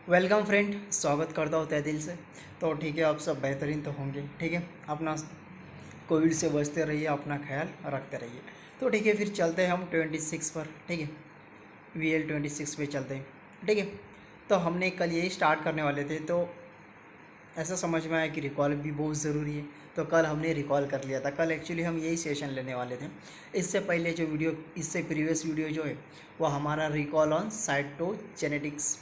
Welcome friend, स्वागत करता हूँ तहे दिल से। तो ठीक है, आप सब बेहतरीन तो होंगे। ठीक है, अपना कोविड से बचते रहिए, अपना ख्याल रखते रहिए। तो ठीक है, फिर चलते हैं हम 26 पर। ठीक है, VL 26 पे चलते हैं। ठीक है, तो हमने कल यही स्टार्ट करने वाले थे, तो ऐसा समझ में आया कि रिकॉल भी बहुत ज़रूरी है। तो कल हमने रिकॉल कर लिया था। कल एक्चुअली हम यही सेशन लेने वाले थे। इससे पहले जो वीडियो, इससे प्रीवियस वीडियो जो है वो हमारा रिकॉल ऑन साइटोजेनेटिक्स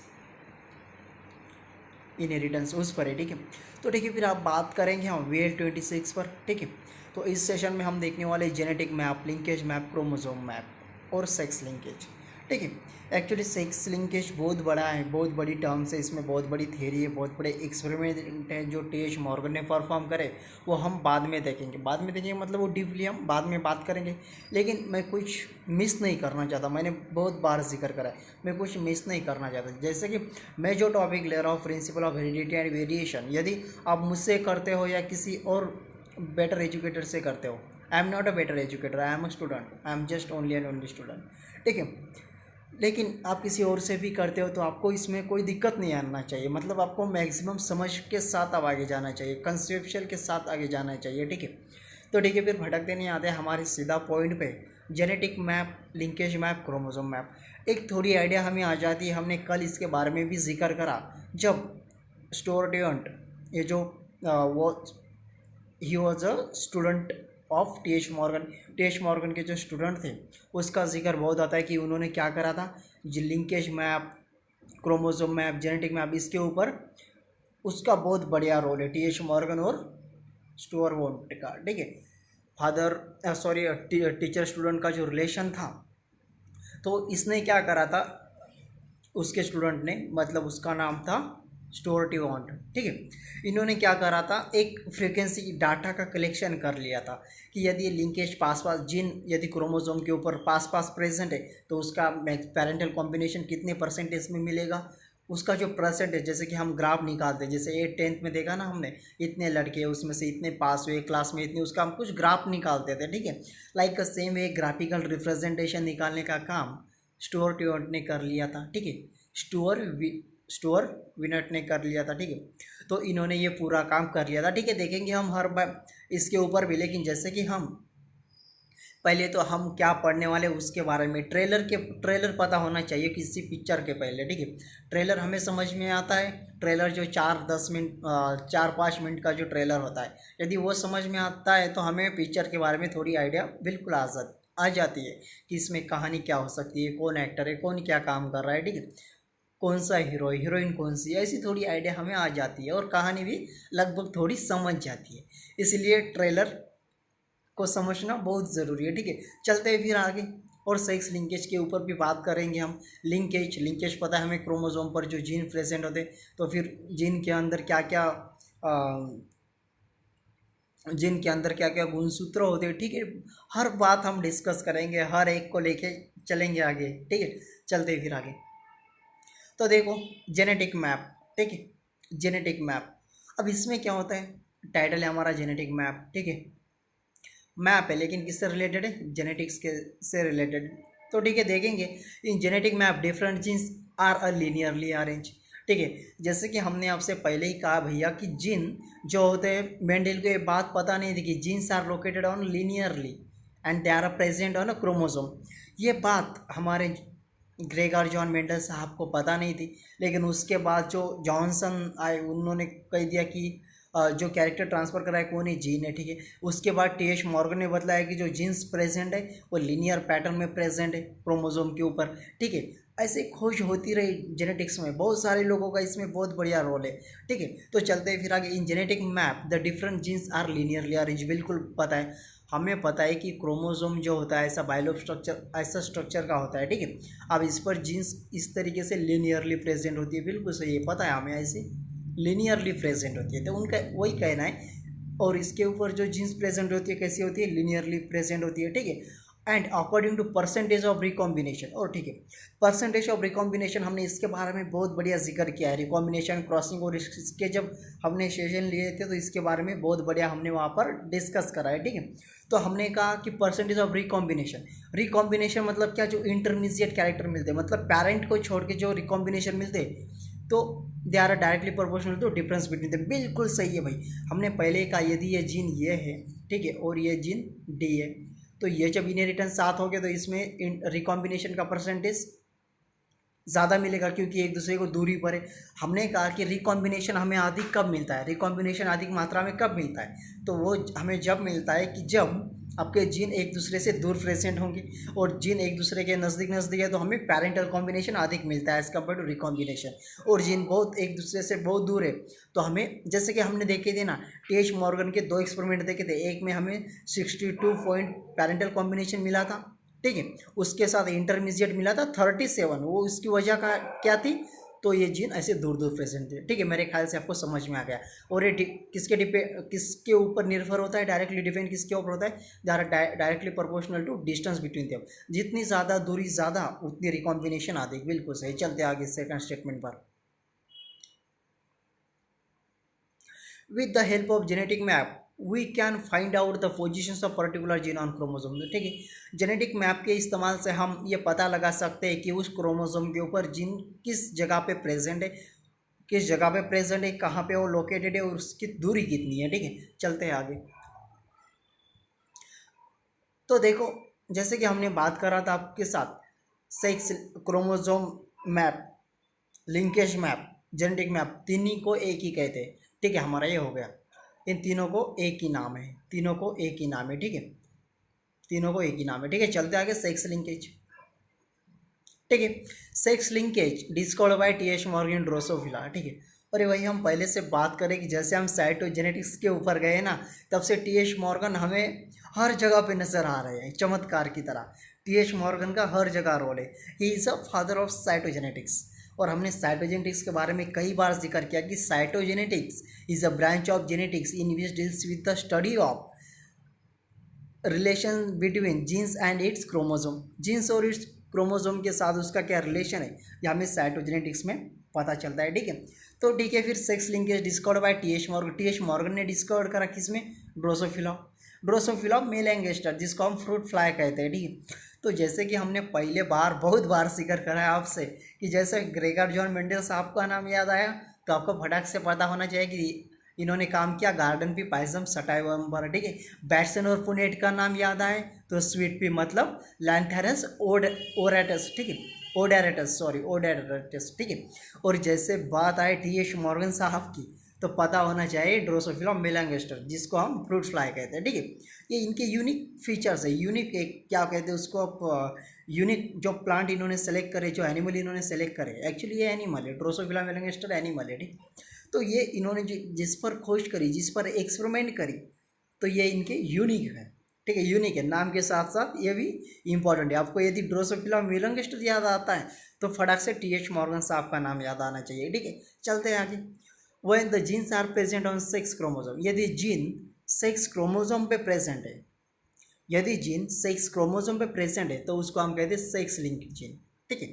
इनहेरिटेंस उस पर है। ठीक है, तो ठीक है, फिर आप बात करेंगे हम VL 26 पर। ठीक है, तो इस सेशन में हम देखने वाले genetic map, linkage map, chromosome map और सेक्स लिंकेज। ठीक है, एक्चुअली सेक्स लिंकेज बहुत बड़ा है, बहुत बड़ी टर्म्स है, इसमें बहुत बड़ी थ्योरी है, बहुत बड़े एक्सपेरिमेंट हैं जो टी एच मॉर्गन ने परफॉर्म करे। वो हम बाद में देखेंगे, बाद में देखेंगे मतलब वो डीपली हम बाद में बात करेंगे। लेकिन मैं कुछ मिस नहीं करना चाहता, मैंने बहुत बार जिक्र करा है, मैं कुछ मिस नहीं करना चाहता। जैसे कि मैं जो टॉपिक ले रहा हूँ, principle of heredity and variation, यदि आप मुझसे करते हो या किसी और बेटर एजुकेटर से करते हो, I am not a better educator, I am a student, I am just only and only student. ठीक है, लेकिन आप किसी और से भी करते हो तो आपको इसमें कोई दिक्कत नहीं आना चाहिए। मतलब आपको मैक्सिमम समझ के साथ अब आगे जाना चाहिए, कंसेप्चुअल के साथ आगे जाना चाहिए। ठीक है, तो ठीक है, फिर भटकते नहीं आते, हमारे सीधा पॉइंट पे। Genetic map, linkage map, chromosome map, एक थोड़ी आइडिया हमें आ जाती है। हमने कल इसके बारे में भी जिक्र करा जब स्टोरडेंट, ये जो वो he was a student of T H Morgan के जो स्टूडेंट थे, उसका जिक्र बहुत आता है कि उन्होंने क्या करा था। जो linkage map, chromosome map, genetic map, इसके ऊपर उसका बहुत बढ़िया रोल है टी एच मॉर्गन और स्टुअर्ट का। ठीक है, फादर सॉरी टीचर स्टूडेंट का जो रिलेशन था, तो इसने क्या करा था, उसके स्टूडेंट ने, मतलब उसका नाम था स्टोरटिवॉन्ट। ठीक है, इन्होंने क्या करा था, एक फ्रीक्वेंसी डाटा का कलेक्शन कर लिया था कि यदि लिंकेज पास पास जीन यदि क्रोमोसोम के ऊपर पास पास प्रेजेंट है तो उसका पेरेंटल कॉम्बिनेशन कितने परसेंटेज में मिलेगा, उसका जो परसेंटेज, जैसे कि हम ग्राफ निकालते हैं, जैसे 8th में देखा ना हमने, इतने लड़के उसमें से इतने पास हुए क्लास में इतने, उसका हम कुछ ग्राफ निकालते थे। ठीक है, like same way graphical representation निकालने का काम स्टुअर्ट ने कर लिया था। ठीक है, स्टोर विनट ने कर लिया था। ठीक है, तो इन्होंने ये पूरा काम कर लिया था। ठीक है, देखेंगे हम हर बार इसके ऊपर भी, लेकिन जैसे कि हम पहले तो हम क्या पढ़ने वाले उसके बारे में, ट्रेलर पता होना चाहिए किसी पिक्चर के पहले। ठीक है, ट्रेलर हमें समझ में आता है। ट्रेलर जो 4-10 मिनट 4-5 मिनट का जो ट्रेलर होता है, यदि वो समझ में आता है तो हमें पिक्चर के बारे में थोड़ी आइडिया बिल्कुल आ जाती है कि इसमें कहानी क्या हो सकती है, कौन एक्टर है, कौन क्या काम कर रहा है। ठीक है, कौन सा हीरो, हीरोइन कौन सी, ऐसी थोड़ी आइडिया हमें आ जाती है और कहानी भी लगभग थोड़ी समझ जाती है। इसलिए ट्रेलर को समझना बहुत ज़रूरी है। ठीक है, चलते हैं फिर आगे, और सेक्स लिंकेज के ऊपर भी बात करेंगे हम। लिंकेज पता है हमें, क्रोमोसोम पर जो जीन प्रेजेंट होते, तो फिर जीन के अंदर क्या क्या जिनके अंदर क्या क्या गुणसूत्र होते हैं। ठीक है, हर बात हम डिस्कस करेंगे, हर एक को लेके चलेंगे आगे। ठीक है, चलते हैं फिर आगे। तो देखो, जेनेटिक मैप। ठीक है, जेनेटिक मैप, अब इसमें क्या होता है, टाइटल है हमारा जेनेटिक मैप। ठीक है, मैप है लेकिन किससे रिलेटेड है, जेनेटिक्स के से रिलेटेड। तो ठीक है, देखेंगे in genetic map different genes are a linearly arrange. ठीक है, जैसे कि हमने आपसे पहले ही कहा भैया कि जीन जो होते हैं, मेंडल को ये बात पता नहीं थी कि genes are located on linearly and they are present on a chromosome. ये बात हमारे ग्रेगर जॉन मेंडल साहब को पता नहीं थी। लेकिन उसके बाद जो जॉनसन आए, उन्होंने कह दिया कि जो कैरेक्टर ट्रांसफ़र करा है कौन है, जीन है। ठीक है, उसके बाद टी एच मॉर्गन ने बताया कि जो जीन्स प्रेजेंट है वो लीनियर पैटर्न में प्रेजेंट है क्रोमोसोम के ऊपर। ठीक है, ऐसे खोज होती रही जेनेटिक्स में, बहुत सारे लोगों का इसमें बहुत बढ़िया रोल है। ठीक है, तो चलते हैं फिर आगे। In genetic map the different genes are linearly arrange, बिल्कुल पता है, हमें पता है कि क्रोमोसोम जो होता है ऐसा बायोलॉग स्ट्रक्चर, ऐसा स्ट्रक्चर का होता है। ठीक है, अब इस पर जीन्स इस तरीके से लीनियरली प्रेजेंट होती है, बिल्कुल सही है, पता है हमें, ऐसे लीनियरली प्रेजेंट होती है, तो उनका वही कहना है। और इसके ऊपर जो जीन्स प्रेजेंट होती है कैसी होती है, लीनियरली प्रेजेंट होती है। ठीक है, and according to percentage of recombination. और ठीक है, परसेंटेज ऑफ रिकॉम्बिनेशन हमने इसके बारे में बहुत बढ़िया जिक्र किया है, रिकॉम्बिनेशन, क्रॉसिंग, और इसके जब हमने सेशन लिए थे तो इसके बारे में बहुत बढ़िया हमने वहाँ पर डिस्कस करा है। ठीक है, तो हमने कहा कि परसेंटेज ऑफ रिकॉम्बिनेशन मतलब क्या, जो इंटरमीडिएट कैरेक्टर मिलते हैं, मतलब पेरेंट को छोड़ के जो रिकॉम्बिनेशन मिलते हैं, तो they are directly proportional to difference between the. बिल्कुल सही है भाई, हमने पहले कहा यदि ये जीन ये है, ठीक है, और ये जीन डी है, तो ये जब इनहेरिटेंस साथ हो गया तो इसमें रिकॉम्बिनेशन का परसेंटेज ज़्यादा मिलेगा, क्योंकि एक दूसरे को दूरी पर है। हमने कहा कि रिकॉम्बिनेशन हमें अधिक कब मिलता है, रिकॉम्बिनेशन अधिक मात्रा में कब मिलता है, तो वो हमें जब मिलता है कि जब आपके जीन एक दूसरे से दूर प्रेजेंट होंगे और जीन एक दूसरे के नज़दीक है, तो हमें पैरेंटल कॉम्बिनेशन अधिक मिलता है एज़ कम्पेयर टू रिकॉम्बिनेशन। और जीन बहुत एक दूसरे से बहुत दूर है, तो हमें, जैसे कि हमने देखे थे ना, टी.एच. मॉर्गन के 2 एक्सपेरिमेंट देखे थे, एक में हमें 62 पॉइंट पैरेंटल कॉम्बिनेशन मिला था, ठीक है, उसके साथ इंटरमीडिएट मिला था 37। वो उसकी वजह का क्या थी, तो ये जीन ऐसे दूर दूर प्रेजेंट थे, ठीक है, मेरे ख्याल से आपको समझ में आ गया। और ये किसके ऊपर निर्भर होता है, डायरेक्टली डिपेंड किसके ऊपर होता है, they are directly proportional to distance between them. जितनी ज़्यादा दूरी ज़्यादा उतनी रिकॉम्बिनेशन आती है। बिल्कुल सही। चलते आगे सेकंड स्टेटमेंट पर। With the help of genetic map we can find out the positions of particular gene on chromosome. ठीक है, जेनेटिक मैप के इस्तेमाल से हम ये पता लगा सकते हैं कि उस क्रोमोसोम के ऊपर जीन किस जगह पे प्रेजेंट है, किस जगह पे प्रेजेंट है, कहाँ पे वो लोकेटेड है और उसकी दूरी कितनी है। ठीक है, चलते हैं आगे। तो देखो, जैसे कि हमने बात करा था आपके साथ, sex chromosome map, linkage map, genetic map, तीनों को एक ही कहते हैं। ठीक है, हमारा ये हो गया। इन तीनों को एक ही नाम है, तीनों को एक ही नाम है। ठीक है, तीनों को एक ही नाम है। ठीक है, चलते आगे। Sex linkage. ठीक है, sex linkage discovered by TH. Morgan Drosophila. ठीक है, अरे वही हम पहले से बात करें कि जैसे हम साइटोजेनेटिक्स के ऊपर गए ना, तब से टी.एच. मॉर्गन हमें हर जगह पे नजर आ रहे हैं, चमत्कार की तरह। टी.एच. मॉर्गन का हर जगह रोल है। He is a father of cytogenetics. और हमने साइटोजेनेटिक्स के बारे में कई बार जिक्र किया कि cytogenetics is a branch of genetics in which deals with the study of relation between genes and its chromosome. Genes और इट्स क्रोमोसोम के साथ उसका क्या रिलेशन है, ये हमें साइटोजेनेटिक्स में पता चलता है। ठीक है, तो ठीक है, फिर sex linkage discovered by TH. Morgan. TH. Morgan ने डिस्कवर करा किसमें, ड्रोसोफिला। ड्रोसोफिला मेल एंगेस्टर, जिसको हम फ्रूट फ्लाई कहते हैं। ठीक है, तो जैसे कि हमने पहले बार बहुत बार जिक्र करा है आपसे कि जैसे ग्रेगर जॉन मेंडल साहब का नाम याद आया, तो आपको फटाक से पता होना चाहिए कि इन्होंने काम किया गार्डन पी पाइजम सटाइवम पर। ठीक है, बैट्सन और पुनेट का नाम याद आए तो स्वीट पी मतलब लैंथेरस ओडेरेटस। ठीक है, ओडेरेटस, सॉरी ओडेरेटस। ठीक है, और जैसे बात आए टी.एच. मॉर्गन साहब की, तो पता होना चाहिए ड्रोसोफिला मेलांगेस्टर, जिसको हम फ्रूट फ्लाई कहते हैं। ठीक है, ये इनके यूनिक फीचर्स है। यूनिक एक क्या कहते हैं उसको आप, यूनिक जो प्लांट इन्होंने सेलेक्ट करे, जो एनिमल इन्होंने सेलेक्ट करे, एक्चुअली ये एनिमल है, ड्रोसोफिला मेलांगेस्टर एनिमल है। ठीक, तो ये इन्होंने जिस पर खोज करी, जिस पर एक्सपेरिमेंट करी, तो ये इनके यूनिक है। ठीक है, यूनिक है, नाम के साथ साथ ये भी इंपॉर्टेंट है। आपको यदि ड्रोसोफिला मेलांगेस्टर याद आता है तो फटाक से टी.एच. मॉर्गन साहब का नाम याद आना चाहिए। ठीक है, चलते हैं आगे। When the genes are present on sex chromosome, यदि जीन सेक्स क्रोमोसोम पे प्रेजेंट है, यदि जीन सेक्स क्रोमोसोम पे प्रेजेंट है तो उसको हम कहते हैं सेक्स लिंक जीन। ठीक है,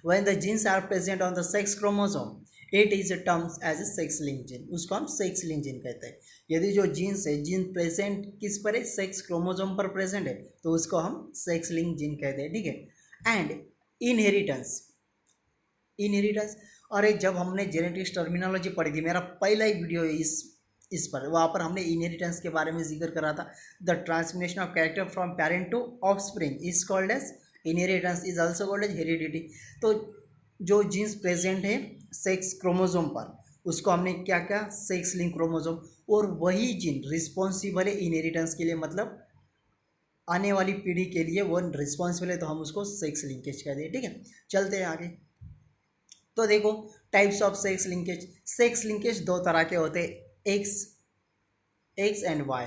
when the genes are present on the sex chromosome it is terms as a sex linked gene, उसको हम सेक्स लिंक जीन कहते हैं। यदि जो जीन्स है, जीन प्रेजेंट किस पर है, सेक्स क्रोमोसोम पर प्रेजेंट है, तो उसको हम सेक्स लिंक जीन कहते हैं। ठीक है, एंड इनहेरिटेंस, इनहेरिटेंस, अरे जब हमने जेनेटिक्स टर्मिनोलॉजी पढ़ी थी, मेरा पहला ही वीडियो है इस पर, वहाँ पर हमने इनहेरिटेंस के बारे में जिक्र करा था। The transmission of character from parent to offspring is called as inheritance, is also called as heredity. तो जो जीन्स प्रेजेंट है सेक्स क्रोमोसोम पर, उसको हमने क्या क्या, सेक्स लिंक क्रोमोसोम, और वही जीन रिस्पॉन्सिबल है इनहेरिटेंस के लिए, मतलब आने वाली पीढ़ी के लिए वो रिस्पॉन्सिबल है, तो हम उसको सेक्स लिंकेज कहते हैं। ठीक है, चलते हैं आगे। तो देखो, types of sex linkage. Sex linkage दो तरह के होते हैं, एक्स एंड वाई।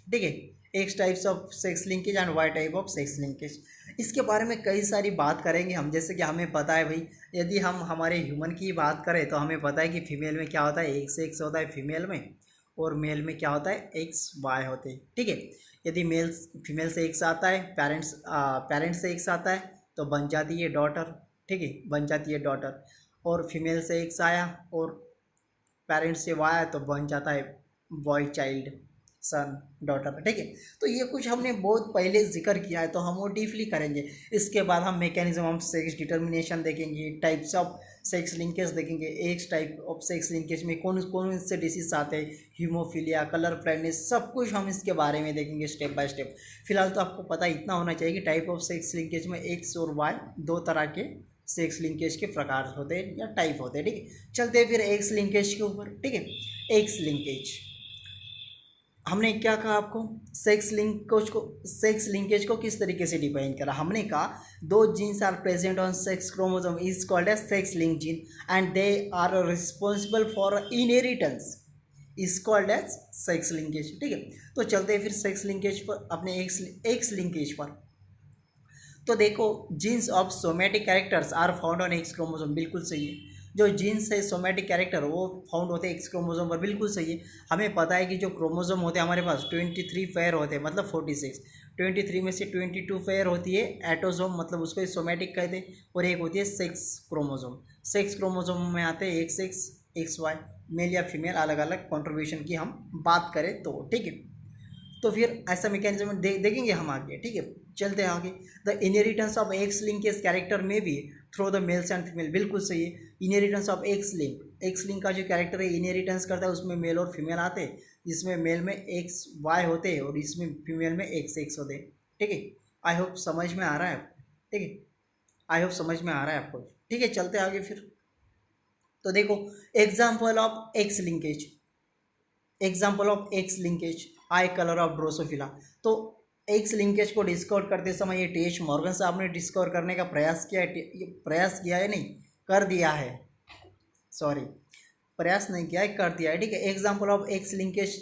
ठीक है, X types of sex linkage and Y type of sex linkage. इसके बारे में कई सारी बात करेंगे हम। जैसे कि हमें पता है भाई, यदि हम हमारे ह्यूमन की बात करें तो हमें पता है कि फीमेल में क्या होता है, एक्स एक्स होता है फीमेल में, और मेल में क्या होता है, एक्स वाई होते हैं। ठीक है, यदि मेल फीमेल से एक्स आता है, पेरेंट्स से एक्स आता है, तो बन जाती है डॉटर। ठीक है, बन जाती है डॉटर। और फीमेल से एक्स आया और पेरेंट्स से वाई आया, तो बन जाता है बॉय चाइल्ड, सन, डॉटर। ठीक है, तो ये कुछ हमने बहुत पहले जिक्र किया है, तो हम वो डीपली करेंगे। इसके बाद हम मैकेनिज्म ऑफ सेक्स डिटर्मिनेशन देखेंगे, टाइप्स ऑफ सेक्स लिंकेज देखेंगे, x type of sex linkage में कौन कौन से डिसीज आते हैं, हीमोफीलिया, कलर ब्लाइंडनेस, सब कुछ हम इसके बारे में देखेंगे स्टेप बाय स्टेप। फिलहाल तो आपको पता इतना होना चाहिए कि टाइप ऑफ सेक्स लिंकेज में एक्स और वाई दो तरह के सेक्स लिंकेज के प्रकार होते हैं या टाइप होते हैं, ठीक है। चलते हैं फिर एक्स लिंकेज के ऊपर, ठीक है। एक्स लिंकेज हमने क्या कहा आपको, सेक्स लिंकेज को किस तरीके से डिफाइन करा, हमने कहा दो genes are present on sex chromosome is called as sex link gene and they are responsible for inheritance is called as sex linkage, ठीक है। तो चलते हैं फिर सेक्स लिंकेज पर, अपने एक्स लिंकेज पर। तो देखो genes of somatic characters are found on X chromosome, बिल्कुल सही है। जो जीन्स है सोमेटिक कैरेक्टर वो फाउंड होते हैं एक्स क्रोमोसोम पर, बिल्कुल सही है। हमें पता है कि जो क्रोमोसोम होते हैं हमारे पास 23 पेयर होते हैं, मतलब 46, 23 में से 22 पेयर होती है एटोसोम, मतलब उसको सोमेटिक कहते हैं, और एक होती है सेक्स क्रोमोसोम। सेक्स क्रोमोसोम में आते हैं X X, X Y, male या फीमेल, अलग अलग कॉन्ट्रीब्यूशन की हम बात करें तो, ठीक है। तो फिर ऐसा मैकेनिज्म देखेंगे हम आगे, ठीक है। चलते हैं आगे। The inheritance of x linkage character में भी through the mails and female, बिल्कुल सही है। इनहेरिटेंस ऑफ एक्स लिंक का जो कैरेक्टर है इनहेरिटेंस करता है, उसमें मेल और फीमेल आते हैं, जिसमें मेल में एक्स वाई होते हैं और इसमें फीमेल में एक्स एक्स होते हैं, ठीक है। आई होप समझ में आ रहा है आपको, ठीक है। आई होप समझ में आ रहा है आपको, ठीक है। चलते आगे फिर। तो देखो example of x linkage, example of x linkage, I colour of Drosophila. तो एक्स लिंकेज को डिस्कवर करते समय ये टी.एच. मॉर्गन साहब ने डिस्कवर करने का प्रयास किया है, प्रयास किया है नहीं, कर दिया है, सॉरी प्रयास नहीं किया है, कर दिया है, ठीक है। एग्जाम्पल ऑफ एक्स लिंकेज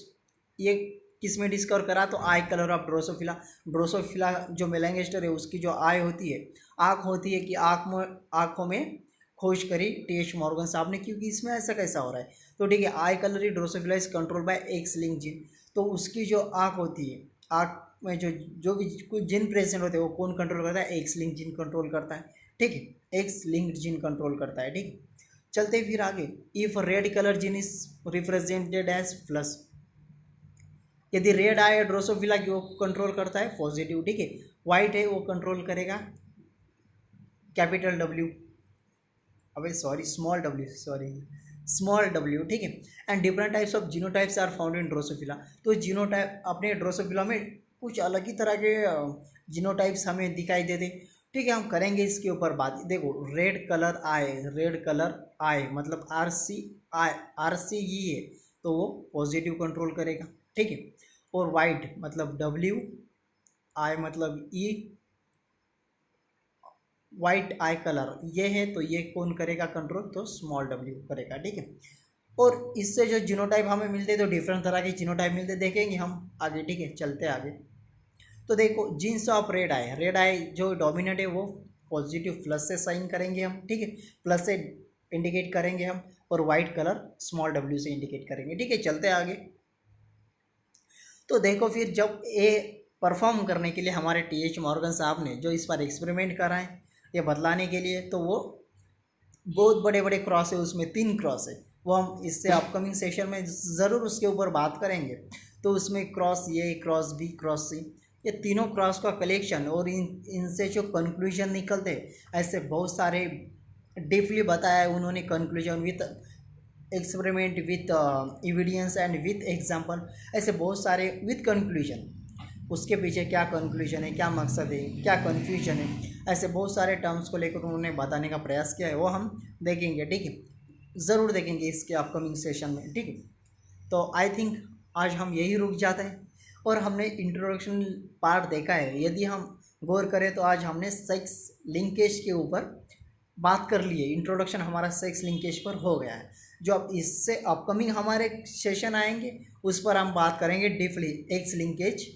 ये किस में डिस्कवर करा, तो आई कलर ऑफ ड्रोसोफिला। ड्रोसोफिला जो मेलांगेस्टर है उसकी जो आई होती है, आँख होती है, कि आँखों में खोज करी टी.एच. मॉर्गन साहब ने, क्योंकि इसमें ऐसा कैसा हो रहा है। तो ठीक है, आई colour Drosophila is control by x link gene. तो उसकी जो आँख होती है, आँख में जो भी कोई जीन प्रेजेंट होते हैं वो कौन कंट्रोल करता है, एक्स लिंक जीन कंट्रोल करता है, ठीक है। एक्स लिंक्ड जीन कंट्रोल करता है, ठीक है। चलते फिर आगे। If red colour gene is represented as plus, यदि रेड आए ड्रोसोफिला की वो कंट्रोल करता है पॉजिटिव, ठीक है। व्हाइट है वो कंट्रोल करेगा कैपिटल डब्ल्यू, अबे sorry small W, sorry small W, ठीक है। And different types of genotypes are found in Drosophila. तो जीनोटाइप अपने ड्रोसोफिला में कुछ अलग ही तरह के जीनोटाइप्स हमें दिखाई देते, ठीक है। हम करेंगे इसके ऊपर बात। देखो रेड कलर आए मतलब आर सी ई है, तो वो पॉजिटिव कंट्रोल करेगा, ठीक है। और वाइट मतलब डब्ल्यू, आई मतलब ई, वाइट आई कलर ये है, तो ये कौन करेगा कंट्रोल, तो स्मॉल डब्ल्यू करेगा, ठीक है। और इससे जो जीनोटाइप हमें मिलते हैं, तो डिफरेंट तरह के जीनोटाइप मिलते देखेंगे हम आगे, ठीक है। चलते आगे। तो देखो जीन्स ऑफ रेड आई जो डोमिनेट है वो पॉजिटिव प्लस से साइन करेंगे हम, ठीक है, प्लस से इंडिकेट करेंगे हम, और वाइट कलर स्मॉल डब्ल्यू से इंडिकेट करेंगे, ठीक है। चलते आगे। तो देखो फिर जब ये परफॉर्म करने के लिए हमारे टी.एच. मॉर्गन साहब ने जो इस पर एक्सपेरिमेंट कराएं ये बतलाने के लिए, तो वो बहुत बड़े बड़े क्रॉस है, उसमें 3 क्रॉस है, वो हम इससे अपकमिंग सेशन में ज़रूर उसके ऊपर बात करेंगे। तो उसमें cross A, cross B, cross C, ये तीनों क्रॉस का कलेक्शन और इनसे जो कंक्लूजन निकलते ऐसे बहुत सारे डीपली बताया है उन्होंने, conclusion with experiment, with evidence and with example, ऐसे बहुत सारे विथ कंक्लूजन, उसके पीछे क्या कंक्लूजन है, क्या मकसद है, क्या कन्फ्यूजन है, ऐसे बहुत सारे टर्म्स को लेकर उन्होंने बताने का प्रयास किया है, वो हम देखेंगे, ठीक है, ज़रूर देखेंगे इसके अपकमिंग सेशन में, ठीक है। तो आई थिंक आज हम यही रुक जाते हैं, और हमने इंट्रोडक्शन पार्ट देखा है। यदि हम गौर करें तो आज हमने सेक्स लिंकेज के ऊपर बात कर ली है, इंट्रोडक्शन हमारा सेक्स लिंकेज पर हो गया है। जो अब इससे अपकमिंग हमारे सेशन आएंगे उस पर हम बात करेंगे deeply, X linkage,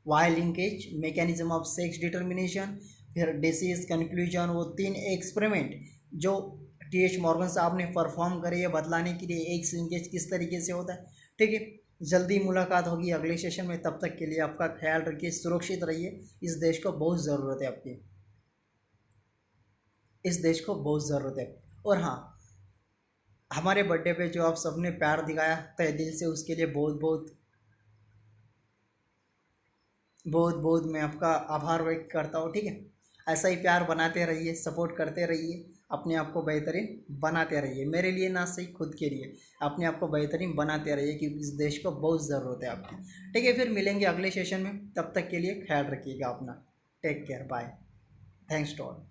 Y linkage, mechanism of sex determination, फिर डिसीज, कंक्लूजन, वो 3 एक्सपेरिमेंट जो टी.एच. मॉर्गन साहब ने परफॉर्म करे ये बतलाने के लिए एक्स लिंकेज किस तरीके से होता है, ठीक है। जल्दी मुलाकात होगी अगले सेशन में, तब तक के लिए आपका ख्याल रखिए, सुरक्षित रहिए। इस देश को बहुत ज़रूरत है आपकी, इस देश को बहुत ज़रूरत है। और हाँ, हमारे बर्थडे पे जो आप सबने प्यार दिखाया तहे दिल से, उसके लिए बहुत बहुत बहुत बहुत मैं आपका आभार व्यक्त करता हूँ, ठीक है। ऐसा ही प्यार बनाते रहिए, सपोर्ट करते रहिए, अपने आप को बेहतरीन बनाते रहिए। मेरे लिए ना सही, खुद के लिए अपने आप को बेहतरीन बनाते रहिए, क्योंकि इस देश को बहुत ज़रूरत है आपकी। ठीक है, फिर मिलेंगे अगले सेशन में, तब तक के लिए ख्याल रखिएगा अपना। Take care, bye, thanks to all.